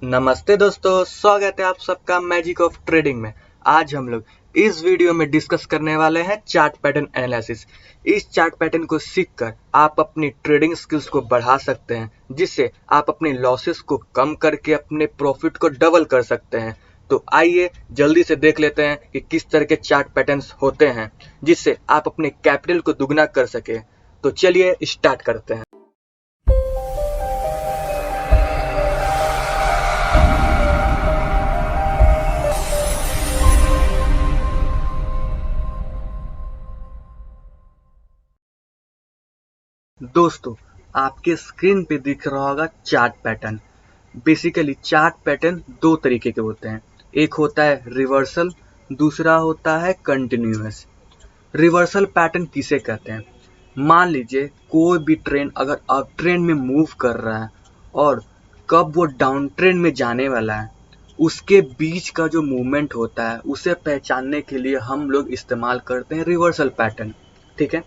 नमस्ते दोस्तों, स्वागत है आप सबका मैजिक ऑफ ट्रेडिंग में। आज हम लोग इस वीडियो में डिस्कस करने वाले हैं चार्ट पैटर्न एनालिसिस। इस चार्ट पैटर्न को सीखकर आप अपनी ट्रेडिंग स्किल्स को बढ़ा सकते हैं, जिससे आप अपने लॉसेस को कम करके अपने प्रॉफिट को डबल कर सकते हैं। तो आइए जल्दी से देख लेते हैं कि किस तरह के चार्ट पैटर्न्स होते हैं जिससे आप अपने कैपिटल को दुगना कर सके। तो चलिए स्टार्ट करते हैं। दोस्तों, आपके स्क्रीन पे दिख रहा होगा chart pattern. Basically chart pattern दो तरीके के होते हैं, एक होता है रिवर्सल, दूसरा होता है कंटिन्यूअस। रिवर्सल पैटर्न किसे कहते हैं? मान लीजिए कोई भी ट्रेंड अगर अप ट्रेंड में मूव कर रहा है और कब वो डाउन ट्रेंड में जाने वाला है, उसके बीच का जो मूवमेंट होता है उसे पहचानने के लिए हम लोग इस्तेमाल करते हैं रिवर्सल पैटर्न। ठीक है।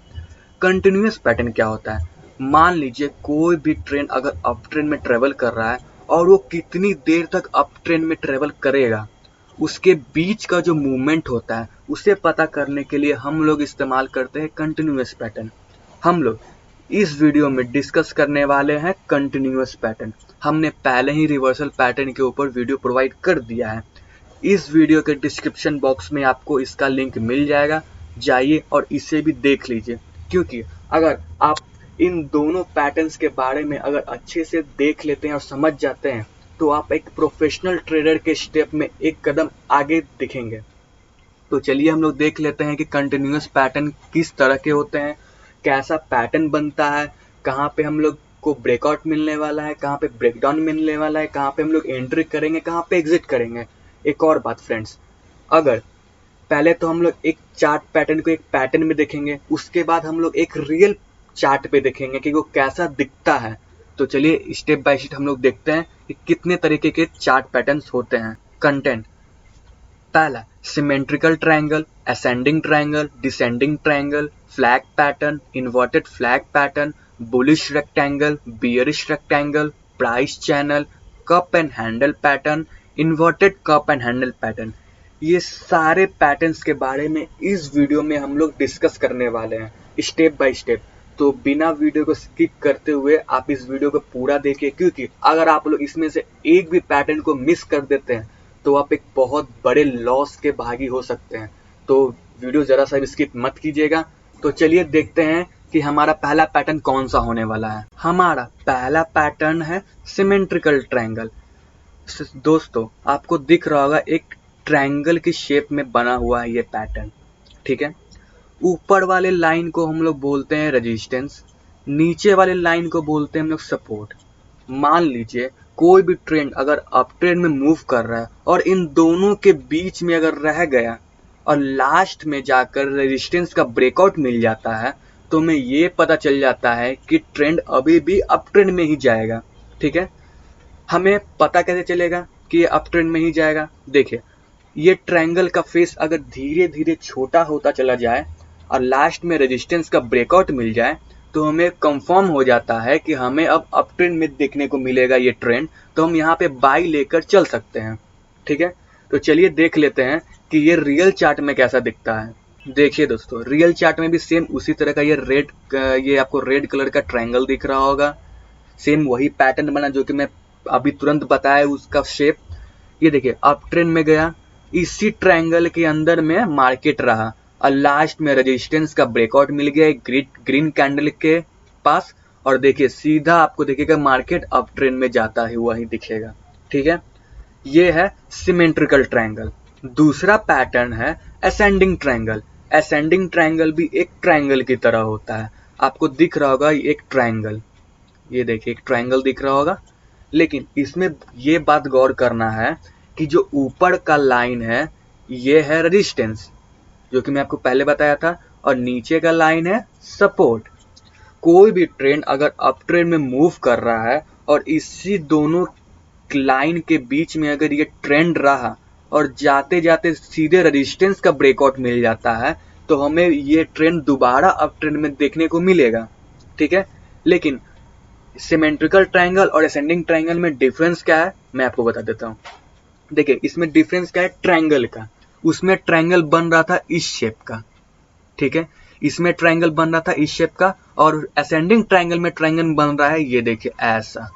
कंटिन्यूअस पैटर्न क्या होता है? मान लीजिए कोई भी ट्रेन अगर अप ट्रेंड में ट्रेवल कर रहा है और वो कितनी देर तक अप ट्रेंड में ट्रेवल करेगा, उसके बीच का जो मूवमेंट होता है उसे पता करने के लिए हम लोग इस्तेमाल करते हैं कंटिन्यूअस पैटर्न। हम लोग इस वीडियो में डिस्कस करने वाले हैं कंटिन्यूअस पैटर्न। हमने पहले ही रिवर्सल पैटर्न के ऊपर वीडियो प्रोवाइड कर दिया है। इस वीडियो के डिस्क्रिप्शन बॉक्स में आपको इसका लिंक मिल जाएगा, जाइए और इसे भी देख लीजिए। क्योंकि अगर आप इन दोनों पैटर्न्स के बारे में अगर अच्छे से देख लेते हैं और समझ जाते हैं तो आप एक प्रोफेशनल ट्रेडर के स्टेप में एक कदम आगे दिखेंगे। तो चलिए हम लोग देख लेते हैं कि कंटिन्यूअस पैटर्न किस तरह के होते हैं, कैसा पैटर्न बनता है, कहाँ पे हम लोग को ब्रेकआउट मिलने वाला है, कहाँ पे ब्रेकडाउन मिलने वाला है, कहाँ पे हम लोग एंट्री करेंगे, कहाँ पे एग्जिट करेंगे। एक और बात फ्रेंड्स, अगर पहले तो हम लोग एक चार्ट पैटर्न को एक पैटर्न में देखेंगे, उसके बाद हम लोग एक रियल चार्ट पे देखेंगे कि वो कैसा दिखता है। तो चलिए स्टेप बाय स्टेप हम लोग देखते हैं कि कितने तरीके के चार्ट पैटर्न्स होते हैं। कंटेंट, पहला symmetrical triangle, ascending triangle, descending triangle, flag pattern, inverted flag pattern, bullish rectangle, bearish rectangle, price channel, cup and handle pattern, inverted cup and handle pattern. ये सारे पैटर्न्स के बारे में इस वीडियो में हम लोग डिस्कस करने वाले हैं स्टेप बाय स्टेप। तो बिना वीडियो को स्किप करते हुए आप इस वीडियो को पूरा देखिए, क्योंकि अगर आप लोग इसमें से एक भी पैटर्न को मिस कर देते हैं तो आप एक बहुत बड़े लॉस के भागी हो सकते हैं। तो वीडियो जरा सा भी स्किप मत कीजिएगा। तो चलिए देखते हैं कि हमारा पहला पैटर्न कौन सा होने वाला है। हमारा पहला पैटर्न है सिमेट्रिकल ट्रायंगल। दोस्तों, आपको दिख रहा होगा एक ट्रायंगल की शेप में बना हुआ है ये पैटर्न। ठीक है। ऊपर वाले लाइन को हम लोग बोलते हैं रेजिस्टेंस, नीचे वाले लाइन को बोलते हैं हम लोग सपोर्ट। मान लीजिए कोई भी ट्रेंड अगर अप ट्रेंड में मूव कर रहा है और इन दोनों के बीच में अगर रह गया और लास्ट में जाकर रेजिस्टेंस का ब्रेकआउट मिल जाता है, तो हमें ये पता चल जाता है कि ट्रेंड अभी भी अप ट्रेंड में ही जाएगा। ठीक है। हमें पता कैसे चलेगा कि ये अप ट्रेंड में ही जाएगा? देखिए, ये ट्रायंगल का फेस अगर धीरे धीरे छोटा होता चला जाए और लास्ट में रेजिस्टेंस का ब्रेकआउट मिल जाए तो हमें कंफर्म हो जाता है कि हमें अब अप ट्रेंड में देखने को मिलेगा ये ट्रेंड, तो हम यहाँ पे बाई लेकर चल सकते हैं। ठीक है। तो चलिए देख लेते हैं कि ये रियल चार्ट में कैसा दिखता है। देखिए दोस्तों, रियल चार्ट में भी सेम उसी तरह का ये आपको रेड कलर का ट्रायंगल दिख रहा होगा। सेम वही पैटर्न बना जो कि मैं अभी तुरंत बताया उसका शेप। ये देखिए अप ट्रेंड में गया, इसी ट्रायंगल के अंदर में मार्केट रहा और लास्ट में रेजिस्टेंस का ब्रेकआउट मिल गया ग्रीन कैंडल के पास, और देखिए सीधा आपको दिखेगा मार्केट अप ट्रेंड में जाता है हुआ ही दिखेगा। ठीक है। ये है सिमेट्रिकल ट्रायंगल। दूसरा पैटर्न है असेंडिंग ट्रायंगल। असेंडिंग ट्रायंगल भी एक ट्रायंगल की तरह होता है। आपको दिख रहा होगा एक ट्रायंगल, ये देखिए एक ट्रायंगल दिख रहा होगा, लेकिन इसमें ये बात गौर करना है कि जो ऊपर का लाइन है ये है रेजिस्टेंस, जो कि मैं आपको पहले बताया था, और नीचे का लाइन है सपोर्ट। कोई भी ट्रेंड अगर अप ट्रेंड में मूव कर रहा है और इसी दोनों लाइन के बीच में अगर ये ट्रेंड रहा और जाते जाते सीधे रेजिस्टेंस का ब्रेकआउट मिल जाता है, तो हमें ये ट्रेंड दोबारा अप ट्रेंड में देखने को मिलेगा। ठीक है। लेकिन सिमेट्रिकल ट्रायंगल और असेंडिंग ट्रायंगल में डिफरेंस क्या है मैं आपको बता देता हूँ। देखिए इसमें डिफरेंस क्या है ट्रायंगल का, उसमें ट्रायंगल बन रहा था इस शेप का, ठीक है, इसमें ट्रायंगल बन रहा था इस शेप का, और असेंडिंग ट्रायंगल में ट्रायंगल बन रहा है ये देखिए ऐसा।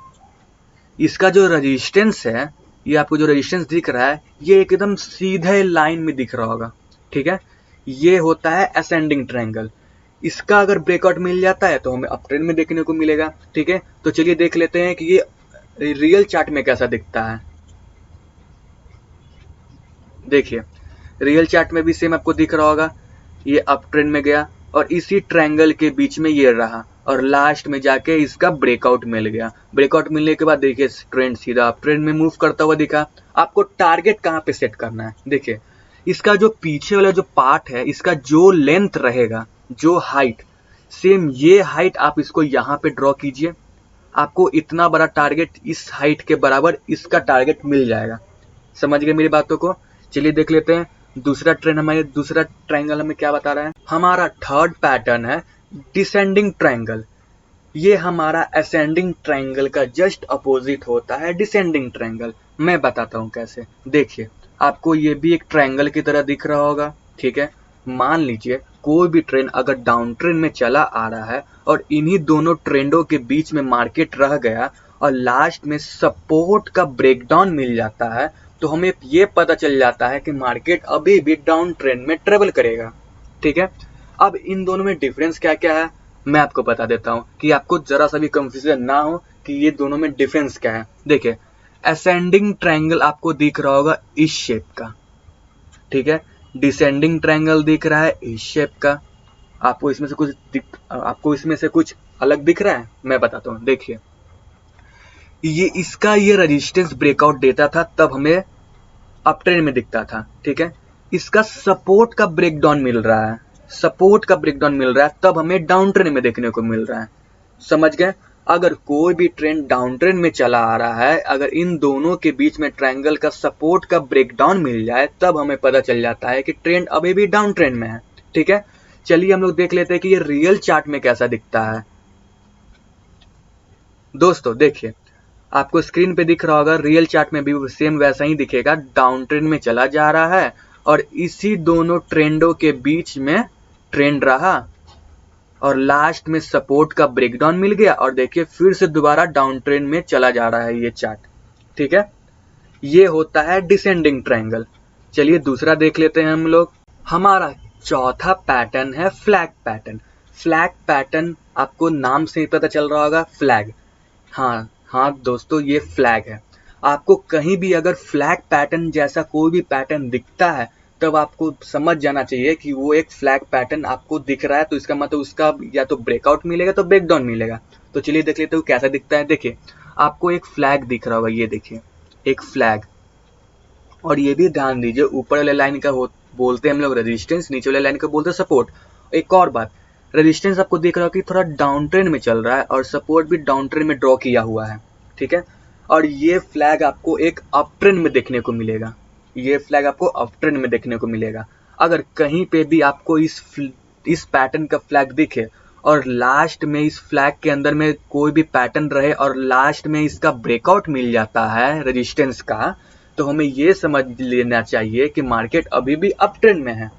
इसका जो रेजिस्टेंस है, ये आपको जो रेजिस्टेंस दिख रहा है ये एकदम सीधे लाइन में दिख रहा होगा, ठीक है, ये होता है असेंडिंग ट्रायंगल। इसका अगर ब्रेकआउट मिल जाता है तो हमें अपट्रेंड में देखने को मिलेगा, ठीक है। तो चलिए देख लेते हैं कि ये रियल चार्ट में कैसा दिखता है। देखिए रियल चार्ट में भी सेम आपको दिख रहा होगा, ये अप ट्रेंड में गया और इसी ट्रायंगल के बीच में ये रहा और लास्ट में जाके इसका ब्रेकआउट मिल गया। ब्रेकआउट मिलने के बाद देखिए ट्रेंड सीधा अप ट्रेंड में मूव करता हुआ दिखा। आपको टारगेट कहाँ पे सेट करना है, देखिए इसका जो पीछे वाला जो पार्ट है, इसका जो लेंथ रहेगा, जो हाइट, सेम ये हाइट आप इसको यहाँ पे ड्रॉ कीजिए। आपको इतना बड़ा टारगेट इस हाइट के बराबर इसका टारगेट मिल जाएगा। समझ गए मेरी बातों को। चलिए देख लेते हैं दूसरा ट्रेंड, हमारे दूसरा ट्रायंगल हमें क्या बता रहा है। हमारा थर्ड पैटर्न है डिसेंडिंग ट्रायंगल। ये हमारा असेंडिंग ट्रायंगल का जस्ट अपोजिट होता है डिसेंडिंग ट्रायंगल। मैं बताता हूँ कैसे। देखिए आपको ये भी एक ट्रायंगल की तरह दिख रहा होगा, ठीक है। मान लीजिए कोई भी ट्रेंड अगर डाउन ट्रेंड में चला आ रहा है और इन्हीं दोनों ट्रेंडों के बीच में मार्केट रह गया और लास्ट में सपोर्ट का ब्रेकडाउन मिल जाता है, तो हमें ये पता चल जाता है कि मार्केट अभी भी डाउन ट्रेंड में ट्रेवल करेगा, ठीक है। अब इन दोनों में डिफरेंस क्या क्या है मैं आपको बता देता हूँ कि आपको जरा सा भी कंफ्यूजन ना हो कि ये दोनों में डिफरेंस क्या है। देखिए असेंडिंग ट्रायंगल आपको दिख रहा होगा इस शेप का, ठीक है। डिसेंडिंग ट्रायंगल दिख रहा है इस शेप का। आपको इसमें से कुछ अलग दिख रहा है, मैं बताता हूँ। देखिए ये इसका ये रेजिस्टेंस ब्रेकआउट देता था तब हमें अप ट्रेंड में दिखता था, ठीक है। इसका सपोर्ट का ब्रेकडाउन मिल रहा है, सपोर्ट का ब्रेकडाउन मिल रहा है तब हमें डाउन ट्रेंड में देखने को मिल रहा है। समझ गए। अगर कोई भी ट्रेंड डाउन ट्रेंड में चला आ रहा है, अगर इन दोनों के बीच में ट्रायंगल का सपोर्ट का ब्रेकडाउन मिल जाए तब हमें पता चल जाता है कि ट्रेंड अभी भी डाउन ट्रेंड में है, ठीक है। चलिए हम लोग देख लेते हैं कि ये रियल चार्ट में कैसा दिखता है। दोस्तों देखिए आपको स्क्रीन पे दिख रहा होगा, रियल चार्ट में भी सेम वैसा ही दिखेगा। डाउन ट्रेंड में चला जा रहा है और इसी दोनों ट्रेंडों के बीच में ट्रेंड रहा और लास्ट में सपोर्ट का ब्रेकडाउन मिल गया और देखिए फिर से दोबारा डाउन ट्रेंड में चला जा रहा है ये चार्ट, ठीक है। ये होता है डिसेंडिंग ट्रायंगल। चलिए दूसरा देख लेते हैं हम लोग। हमारा चौथा पैटर्न है फ्लैग पैटर्न। फ्लैग पैटर्न आपको नाम से ही पता चल रहा होगा, फ्लैग। हाँ दोस्तों ये फ्लैग है। आपको कहीं भी अगर फ्लैग पैटर्न जैसा कोई भी पैटर्न दिखता है तब आपको समझ जाना चाहिए कि वो एक फ्लैग पैटर्न आपको दिख रहा है, तो इसका मतलब उसका या तो ब्रेकआउट मिलेगा तो ब्रेकडाउन मिलेगा। तो चलिए देख लेते हो कैसा दिखता है। देखिए आपको एक फ्लैग दिख रहा होगा, ये देखिए एक फ्लैग। और ये भी ध्यान दीजिए ऊपर वाले लाइन का बोलते हैं हम लोग रेजिस्टेंस, नीचे वाले लाइन का बोलते हैं सपोर्ट। एक और बात, रेजिस्टेंस आपको दिख रहा है कि थोड़ा डाउन ट्रेंड में चल रहा है और सपोर्ट भी डाउन ट्रेंड में ड्रॉ किया हुआ है, ठीक है। और ये फ्लैग आपको एक अप ट्रेंड में देखने को मिलेगा, ये फ्लैग आपको अप ट्रेंड में देखने को मिलेगा। अगर कहीं पे भी आपको इस पैटर्न का फ्लैग दिखे और लास्ट में इस फ्लैग के अंदर में कोई भी पैटर्न रहे और लास्ट में इसका ब्रेकआउट मिल जाता है रेजिस्टेंस का, तो हमें ये समझ लेना चाहिए कि मार्केट अभी भी अप ट्रेंड में है,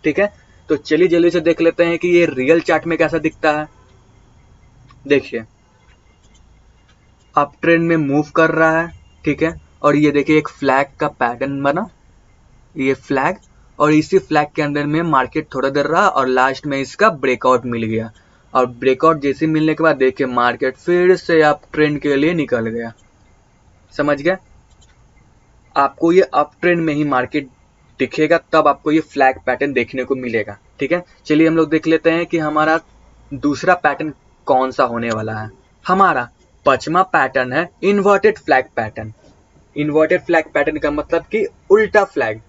ठीक है। तो चलिए जल्दी से देख लेते हैं कि ये रियल चार्ट में कैसा दिखता है। देखिए अप ट्रेंड में मूव कर रहा है, ठीक है। और ये देखिए एक फ्लैग का पैटर्न बना, ये फ्लैग, और इसी फ्लैग के अंदर में मार्केट थोड़ा देर रहा और लास्ट में इसका ब्रेकआउट मिल गया। और ब्रेकआउट जैसे मिलने के बाद देखिए मार्केट फिर से अप ट्रेंड के लिए निकल गया। समझ गए। आपको ये अप ट्रेंड में ही मार्केट दिखेगा तब आपको ये फ्लैग पैटर्न देखने को मिलेगा, ठीक है। चलिए हम लोग देख लेते हैं कि हमारा दूसरा पैटर्न कौन सा होने वाला है। हमारा पांचवा पैटर्न है inverted flag pattern. Inverted flag pattern का मतलब कि उल्टा फ्लैग।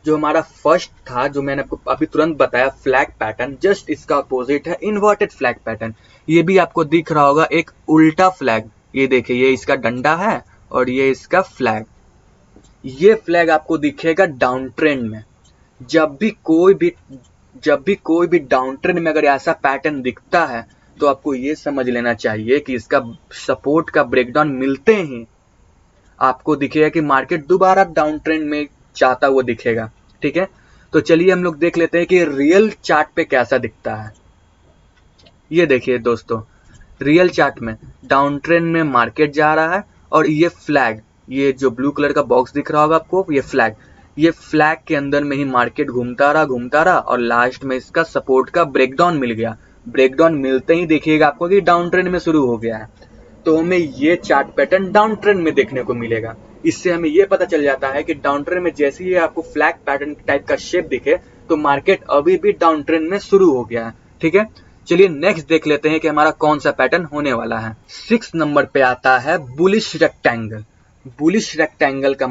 जो हमारा फर्स्ट था, जो मैंने आपको अभी तुरंत बताया फ्लैग पैटर्न, जस्ट इसका अपोजिट है इन्वर्टेड फ्लैग पैटर्न। ये भी आपको दिख रहा होगा एक उल्टा फ्लैग। ये देखिए ये इसका डंडा है और ये इसका फ्लैग। ये फ्लैग आपको दिखेगा डाउन ट्रेंड में। जब भी कोई भी डाउन ट्रेंड में अगर ऐसा पैटर्न दिखता है तो आपको ये समझ लेना चाहिए कि इसका सपोर्ट का ब्रेकडाउन मिलते ही आपको दिखेगा कि मार्केट दोबारा डाउन ट्रेंड में जाता हुआ दिखेगा। ठीक है, तो चलिए हम लोग देख लेते हैं कि रियल चार्ट पे कैसा दिखता है। ये देखिए दोस्तों, रियल चार्ट में डाउन ट्रेंड में मार्केट जा रहा है और ये फ्लैग, ये जो ब्लू कलर का बॉक्स दिख रहा होगा आपको, ये फ्लैग के अंदर में ही मार्केट घूमता रहा और लास्ट में इसका सपोर्ट का ब्रेकडाउन मिल गया। ब्रेकडाउन मिलते ही देखिएगा आपको कि डाउन ट्रेंड में शुरू हो गया है, तो हमें ये चार्ट पैटर्न डाउन ट्रेंड में देखने को मिलेगा। इससे हमें ये पता चल जाता है कि डाउन ट्रेंड में जैसे ही आपको फ्लैग पैटर्न टाइप का शेप दिखे तो मार्केट अभी भी डाउन ट्रेंड में शुरू हो गया है। ठीक है, चलिए नेक्स्ट देख लेते हैं कि हमारा कौन सा पैटर्न होने वाला है। 6 नंबर पे आता है बुलिश रेक्टेंगल। बुलिश रेक्टेंगल का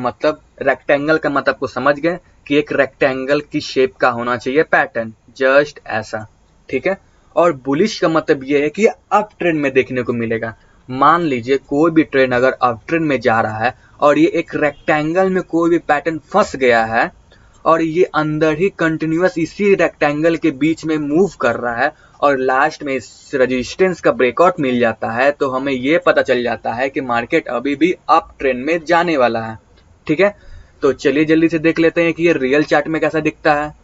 मतलब को समझ गए कि एक रेक्टेंगल की शेप का होना चाहिए पैटर्न, जस्ट ऐसा। ठीक है, और बुलिश का मतलब ये है कि अप ट्रेंड में देखने को मिलेगा। मान लीजिए कोई भी ट्रेंड अगर अप ट्रेंड में जा रहा है और ये एक रेक्टेंगल में कोई भी पैटर्न फंस गया है और ये अंदर ही कंटिन्यूअस इसी रेक्टेंगल के बीच में मूव कर रहा है और लास्ट में इस रेजिस्टेंस का ब्रेकआउट मिल जाता है, तो हमें ये पता चल जाता है कि मार्केट अभी भी अप ट्रेंड में जाने वाला है। ठीक है, तो चलिए जल्दी से देख लेते हैं कि ये रियल चार्ट में कैसा दिखता है।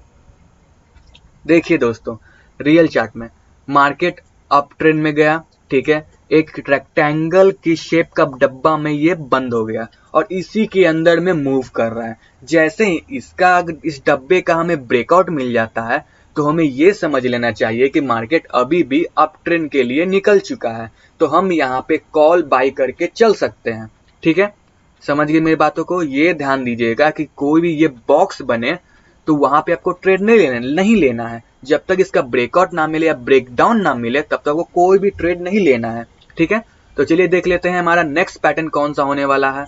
देखिए दोस्तों, रियल चार्ट में मार्केट अप ट्रेंड में गया। ठीक है, एक रेक्टेंगल की शेप का डब्बा में ये बंद हो गया और इसी के अंदर में मूव कर रहा है। जैसे ही इस डब्बे का हमें ब्रेकआउट मिल जाता है तो हमें ये समझ लेना चाहिए कि मार्केट अभी भी अप ट्रेंड के लिए निकल चुका है, तो हम यहाँ पे कॉल बाई करके चल सकते हैं। ठीक है, समझ गए मेरी बातों को। ये ध्यान दीजिएगा कि कोई भी ये बॉक्स बने तो वहां पे आपको ट्रेड नहीं लेना है। जब तक इसका ब्रेकआउट ना मिले या ब्रेकडाउन ना मिले तब तक वो कोई भी ट्रेड नहीं लेना है। ठीक है, तो चलिए देख लेते हैं हमारा नेक्स्ट पैटर्न कौन सा होने वाला है।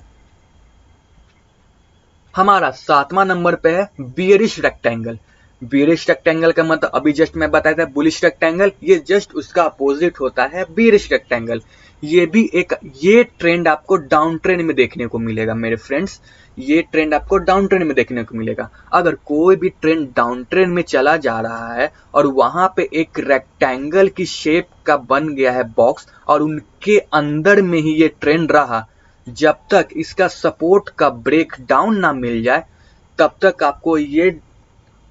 हमारा 7वां नंबर पे है बियरिश रेक्टेंगल। बियरिश रेक्टेंगल का मतलब अभी जस्ट मैं बताया था बुलिश रेक्टेंगल, ये जस्ट उसका अपोजिट होता है बियरिश रेक्टेंगल। ये ट्रेंड आपको डाउन ट्रेंड में देखने को मिलेगा मेरे फ्रेंड्स, ये ट्रेंड आपको डाउन ट्रेंड में देखने को मिलेगा। अगर कोई भी ट्रेंड डाउन ट्रेंड में चला जा रहा है और वहां पे एक रेक्टेंगल की शेप का बन गया है बॉक्स और उनके अंदर में ही ये ट्रेंड रहा, जब तक इसका सपोर्ट का ब्रेक डाउन ना मिल जाए तब तक आपको ये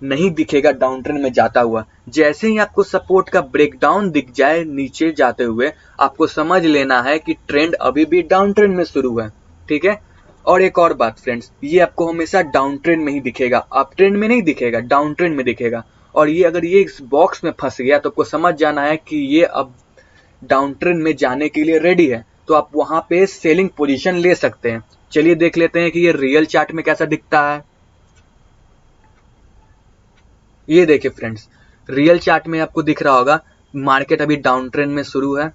नहीं दिखेगा डाउन ट्रेंड में जाता हुआ। जैसे ही आपको सपोर्ट का ब्रेकडाउन दिख जाए नीचे जाते हुए, आपको समझ लेना है कि ट्रेंड अभी भी डाउन ट्रेंड में शुरू है। ठीक है, और एक और बात फ्रेंड्स, ये आपको हमेशा डाउन ट्रेंड में ही दिखेगा, अप ट्रेंड में नहीं दिखेगा, डाउन ट्रेंड में दिखेगा। और ये अगर ये इस बॉक्स में फंस गया तो आपको समझ जाना है कि ये अब डाउन ट्रेंड में जाने के लिए रेडी है, तो आप वहां पे सेलिंग पोजीशन ले सकते हैं। चलिए देख लेते हैं कि ये रियल चार्ट में कैसा दिखता है। ये देखिए फ्रेंड्स, रियल चार्ट में आपको दिख रहा होगा मार्केट अभी डाउन ट्रेंड में शुरू है।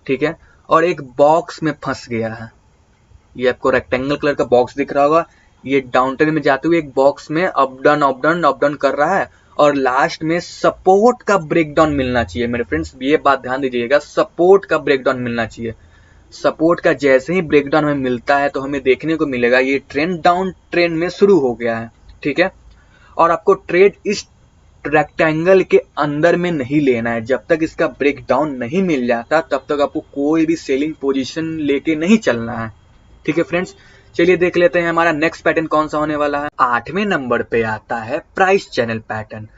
ठीक है, और एक बॉक्स में फंस गया है। ये आपको रेक्टेंगल कलर का बॉक्स दिख रहा होगा, ये डाउन ट्रेंड में जाते हुए एक बॉक्स में अप डाउन कर रहा है और लास्ट में सपोर्ट का ब्रेकडाउन मिलना चाहिए मेरे फ्रेंड्स। ये बात ध्यान दीजिएगा, सपोर्ट का ब्रेकडाउन मिलना चाहिए। सपोर्ट का जैसे ही ब्रेकडाउन हमें मिलता है तो हमें देखने को मिलेगा ये ट्रेंड डाउन ट्रेंड में शुरू हो गया है। ठीक है, और आपको ट्रेड इस रेक्टेंगल के अंदर में नहीं लेना है। जब तक इसका ब्रेकडाउन नहीं मिल जाता तब तक आपको कोई भी सेलिंग पोजीशन लेके नहीं चलना है। ठीक है फ्रेंड्स, चलिए देख लेते हैं हमारा नेक्स्ट पैटर्न कौन सा होने वाला है। 8वें नंबर पे आता है प्राइस चैनल पैटर्न।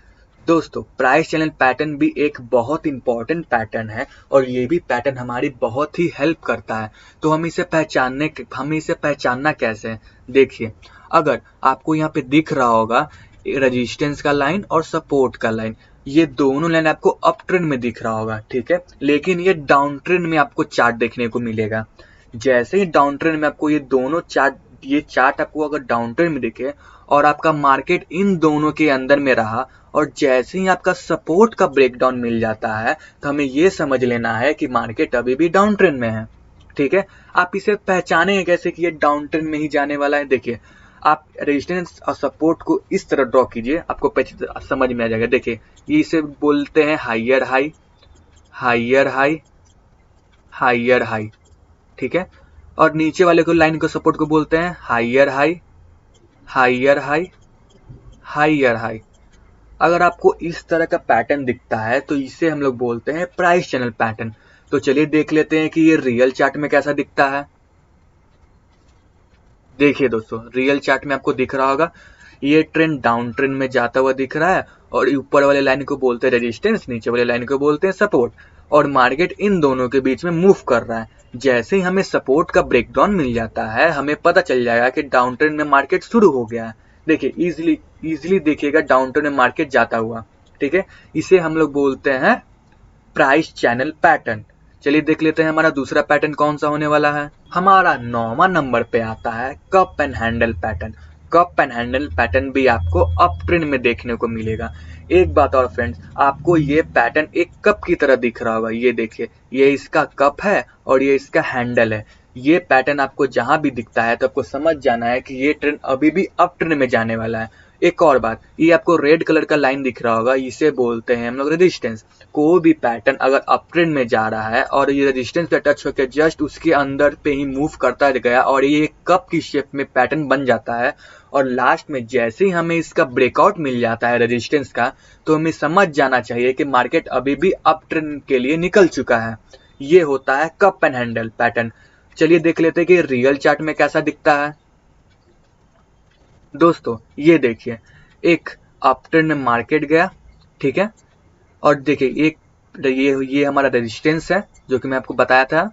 दोस्तों, प्राइस चैनल पैटर्न भी एक बहुत इंपॉर्टेंट पैटर्न है और ये भी पैटर्न हमारी बहुत ही हेल्प करता है। तो हमें इसे पहचानना कैसे है। देखिए, अगर आपको यहाँ पे दिख रहा होगा रेजिस्टेंस का लाइन और सपोर्ट का लाइन, ये दोनों लाइन आपको अप ट्रेंड में दिख रहा होगा। ठीक है, लेकिन ये डाउन ट्रेंड में आपको चार्ट देखने को मिलेगा। जैसे ही डाउन ट्रेंड में आपको ये चार्ट आपको अगर डाउन ट्रेंड में दिखे और आपका मार्केट इन दोनों के अंदर में रहा और जैसे ही आपका सपोर्ट का ब्रेकडाउन मिल जाता है तो हमें ये समझ लेना है कि मार्केट अभी भी डाउन ट्रेंड में है। ठीक है, आप इसे पहचानेंगे कैसे कि ये डाउन ट्रेंड में ही जाने वाला है। देखिए, आप रेजिस्टेंस और सपोर्ट को इस तरह ड्रॉ कीजिए, आपको समझ में आ जाएगा। देखिए, ये इसे बोलते हैं higher high, higher high, higher high. ठीक है, और नीचे वाले को लाइन को सपोर्ट को बोलते हैं higher high, higher high, higher high. अगर आपको इस तरह का पैटर्न दिखता है तो इसे हम लोग बोलते हैं प्राइस चैनल पैटर्न। तो चलिए देख लेते हैं कि ये रियल चार्ट में कैसा दिखता है। देखिए दोस्तों, रियल चार्ट में आपको दिख रहा होगा ये ट्रेंड डाउन ट्रेंड में जाता हुआ दिख रहा है और ऊपर वाले लाइन को बोलते हैं रेजिस्टेंस, नीचे वाले लाइन को बोलते हैं सपोर्ट, और मार्केट इन दोनों के बीच में मूव कर रहा है। जैसे ही हमें सपोर्ट का ब्रेकडाउन मिल जाता है हमें पता चल जाएगा कि डाउन ट्रेंड में मार्केट शुरू हो गया है। देखिए इजिली देखिएगा डाउन ट्रेंड में मार्केट जाता हुआ, ठीक है। इसे हम लोग बोलते हैं प्राइस चैनल पैटर्न। चलिए देख लेते हैं हमारा दूसरा पैटर्न कौन सा होने वाला है। हमारा 9वां नंबर पे आता है cup and handle pattern. Cup and handle pattern भी आपको अप ट्रेंड में देखने को मिलेगा। एक बात और फ्रेंड्स, आपको ये पैटर्न एक कप की तरह दिख रहा होगा। ये देखिए, ये इसका कप है और ये इसका हैंडल है। ये पैटर्न आपको जहां भी दिखता है तो आपको समझ जाना है कि ये ट्रेंड अभी भी अप ट्रेंड में जाने वाला है। एक और बात, ये आपको रेड कलर का लाइन दिख रहा होगा, इसे बोलते हैं हम लोग रेजिस्टेंस। कोई भी पैटर्न अगर अप ट्रेंड में जा रहा है और ये रेजिस्टेंस पे टच होकर जस्ट उसके अंदर पे ही मूव करता गया और ये कप की शेप में पैटर्न बन जाता है और लास्ट में जैसे ही हमें इसका ब्रेकआउट मिल जाता है रेजिस्टेंस का, तो हमें समझ जाना चाहिए कि मार्केट अभी भी अप ट्रेंड के लिए निकल चुका है। ये होता है कप एंड हैंडल पैटर्न। चलिए देख लेते हैं कि रियल चार्ट में कैसा दिखता है। दोस्तों ये देखिए, एक अप ट्रेंड में मार्केट गया, ठीक है, और देखिए एक ये हमारा रेजिस्टेंस है जो कि मैं आपको बताया था,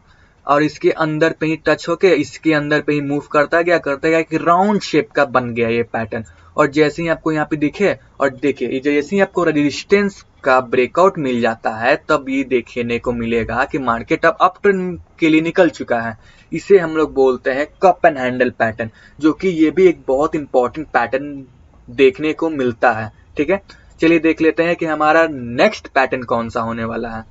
और इसके अंदर पे ही टच होके इसके अंदर पे ही मूव करता गया कि राउंड शेप का बन गया ये पैटर्न। और जैसे ही आपको यहाँ पे दिखे और देखिए जैसे ही आपको रेजिस्टेंस का ब्रेकआउट मिल जाता है तब ये देखने को मिलेगा कि मार्केट अब अप ट्रेंड के लिए निकल चुका है। इसे हम लोग बोलते हैं कप एंड हैंडल पैटर्न, जो कि ये भी एक बहुत इंपॉर्टेंट पैटर्न देखने को मिलता है, ठीक है। चलिए देख लेते हैं कि हमारा नेक्स्ट पैटर्न कौन सा होने वाला है।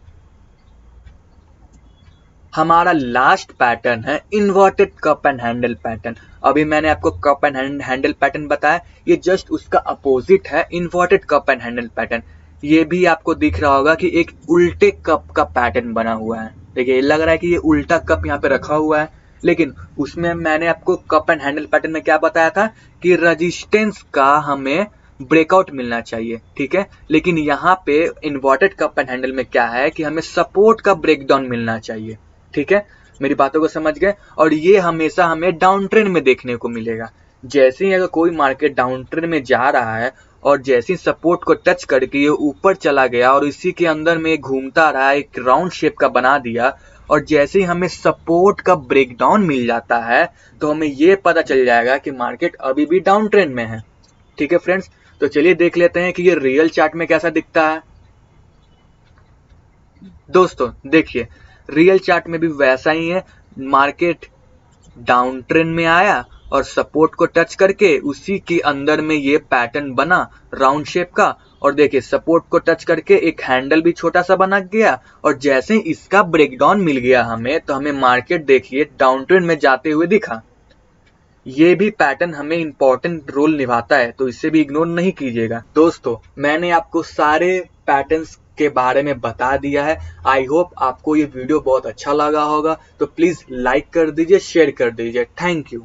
हमारा लास्ट पैटर्न है inverted cup and handle pattern. अभी मैंने आपको कप एंड हैंडल पैटर्न बताया, ये जस्ट उसका अपोजिट है inverted cup and handle pattern. ये भी आपको दिख रहा होगा कि एक उल्टे कप का पैटर्न बना हुआ है। देखिए लग रहा है कि ये उल्टा कप यहाँ पे रखा हुआ है, लेकिन उसमें मैंने आपको कप एंड हैंडल पैटर्न में क्या बताया था कि रेजिस्टेंस का हमें ब्रेकआउट मिलना चाहिए, ठीक है। लेकिन यहाँ पे इन्वर्टेड कप एंड हैंडल में क्या है कि हमें सपोर्ट का ब्रेकडाउन मिलना चाहिए, ठीक है। मेरी बातों को समझ गए। और ये हमेशा हमें डाउन ट्रेंड में देखने को मिलेगा। जैसे ही अगर कोई मार्केट डाउन ट्रेंड में जा रहा है और जैसे ही सपोर्ट को टच करके ये ऊपर चला गया और इसी के अंदर में घूमता रहा, एक राउंड शेप का बना दिया, और जैसे ही हमें सपोर्ट का ब्रेकडाउन मिल जाता है तो हमें ये पता चल जाएगा कि मार्केट अभी भी डाउन ट्रेंड में है, ठीक है फ्रेंड्स। तो चलिए देख लेते हैं कि ये रियल चार्ट में कैसा दिखता है। दोस्तों देखिए, रियल चार्ट में भी वैसा ही है। मार्केट डाउन ट्रेंड में आया और सपोर्ट को टच करके उसी के अंदर में ये पैटर्न बना राउंड शेप का, और देखिए सपोर्ट को टच करके एक हैंडल भी छोटा सा बना गया, और जैसे इसका ब्रेकडाउन मिल गया हमें तो हमें मार्केट देखिए डाउन ट्रेंड में जाते हुए दिखा। ये भी पैटर्न हमें इंपॉर्टेंट रोल निभाता है, तो इसे भी इग्नोर नहीं कीजिएगा। दोस्तों मैंने आपको सारे पैटर्न्स के बारे में बता दिया है। आई होप आपको ये वीडियो बहुत अच्छा लगा होगा, तो प्लीज लाइक कर दीजिए, शेयर कर दीजिए। Thank you.